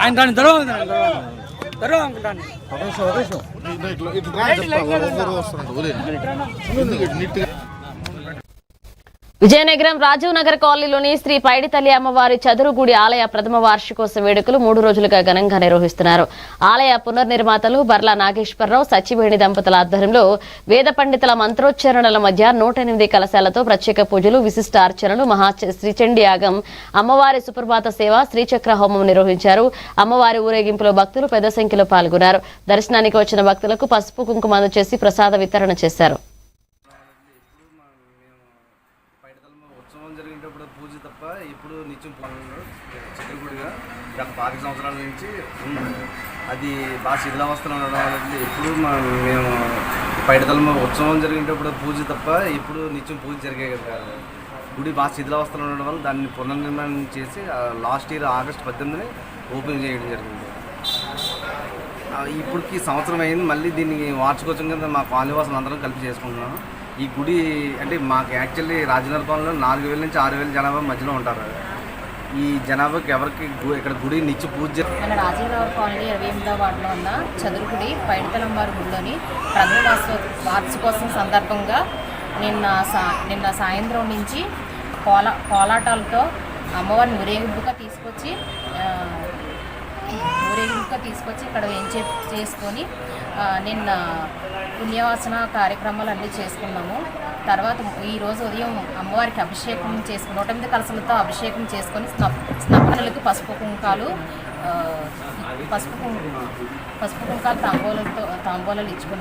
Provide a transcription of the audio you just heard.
ఆయన దాన్ని విజయనగరం రాజీవ్ నగర్ కాలనీలోని శ్రీ పైడితల్లి అమ్మవారి చదురుగుడి ఆలయ ప్రథమ వార్షికోత్సవ వేడుకలు 3 రోజులుగా ఘనంగా నిర్వహిస్తున్నారు. ఆలయ పునర్నిర్మాతలు బర్లా నాగేశ్వరరావు సచివేణి దంపతుల ఆధ్వర్యంలో వేద పండితుల మంత్రోచ్చరణల మధ్య 108 కలశాలతో ప్రత్యేక పూజలు, విశిష్ట అర్చనలు, మహా శ్రీచండీ యాగం, అమ్మవారి సుప్రభాత సేవ, శ్రీచక్ర హోమం నిర్వహించారు. అమ్మవారి ఊరేగింపులో భక్తులు పెద్ద సంఖ్యలో పాల్గొన్నారు. దర్శనానికి వచ్చిన భక్తులకు పసుపు కుంకుమ అందజేసి ప్రసాద వితరణ చేశారు. జరిగేటప్పుడు పూజ తప్ప ఇప్పుడు నిత్యం చిత్రగుడిగా గత 5 సంవత్సరాల నుంచి అది బాగా శిథిలావస్థలో ఉండడం వల్ల ఎప్పుడు మేము పైడితల్లి ఉత్సవం జరిగేటప్పుడు పూజ తప్ప ఇప్పుడు నిత్యం పూజ జరిగేది కాదు. గుడి బాగా శిథిలావస్థలో ఉండడం వల్ల దాన్ని పునర్నిర్మాణం చేసి లాస్ట్ ఇయర్ ఆగస్టు 18ని ఓపెన్ చేయడం జరిగింది. ఇప్పటికి సంవత్సరం అయింది. మళ్ళీ దీన్ని వార్షికోత్సవం కింద మా కాలనీవాసులు అందరం కలిపి చేసుకుంటున్నాము. ఈ గుడి అంటే మాకు యాక్చువల్లీ రాజనగర్ కాలనీలో 4000 నుంచి 6000 జనాభా మధ్యలో ఉంటారు. ఈ జనాభాకి ఎవరికి ఇక్కడ గుడి నిత్య పూజ మన రాజనగర్ కాలనీ 28వ వార్డులో ఉన్న చదురుగుడి పైడితల్లమ్మవారి గుడిలోని ప్రథమ వార్షికోత్సవం సందర్భంగా నిన్న సాయంత్రం నుంచి కోలాటాలతో అమ్మవారిని ఊరేగింపుగా తీసుకొచ్చి ఇక్కడ చేసుకొని నిన్న పుణ్యవాసన కార్యక్రమాలు అన్నీ చేసుకున్నాము. తర్వాత ఈరోజు ఉదయం అమ్మవారికి అభిషేకం చేసుకుని 108 కలశలతో అభిషేకం చేసుకొని స్నపనలకు పసుపు కుంకాలు తాంబూలాలు ఇచ్చుకున్నాము.